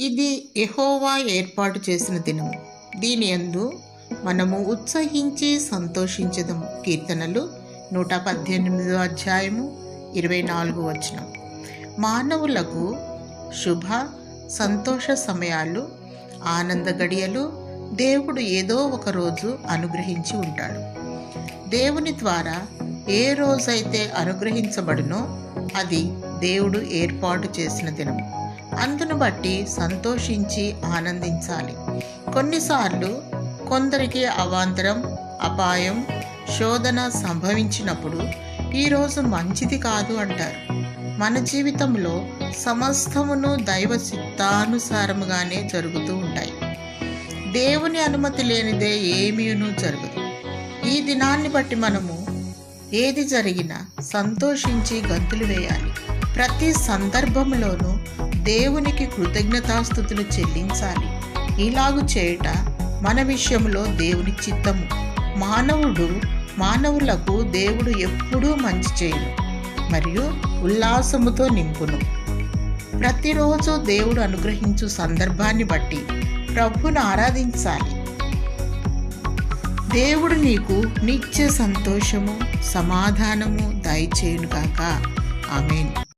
ఇది యెహోవా ఏర్పాటు చేసిన దినము, దీని యందు మనము ఉత్సహించి సంతోషించదము. కీర్తనలు 118 అధ్యాయము 24 వచనం. మానవులకు శుభ సంతోష సమయాలు, ఆనంద గడియలు దేవుడు ఏదో ఒక రోజు అనుగ్రహించి ఉంటాడు. దేవుని ద్వారా ఏ రోజైతే అనుగ్రహించబడునో అది దేవుడు ఏర్పాటు చేసిన దినము. అందును బట్టి సంతోషించి ఆనందించాలి. కొన్నిసార్లు కొందరికి అవాంతరం, అపాయం, శోధన సంభవించినప్పుడు ఈరోజు మంచిది కాదు అంటారు. మన జీవితంలో సమస్తమును దైవ చిత్తానుసారముగానే జరుగుతూ ఉంటాయి. దేవుని అనుమతి లేనిదే ఏమీనూ జరగదు. ఈ దినాన్ని బట్టి మనము ఏది జరిగినా సంతోషించి గంతులు వేయాలి. ప్రతి సందర్భంలోనూ దేవునికి కృతజ్ఞతాస్తుతులు చెల్లించాలి. ఇలాగు చేయుట మన విషయంలో దేవుని చిత్తము. మానవులకు దేవుడు ఎప్పుడూ మంచి చేయును మరియు ఉల్లాసముతో నింపును. ప్రతిరోజు దేవుడు అనుగ్రహించు సందర్భాన్ని బట్టి ప్రభువును ఆరాధించాలి. దేవుడు నీకు నిత్య సంతోషము, సమాధానము దయచేయునుగాక. ఆమేన్.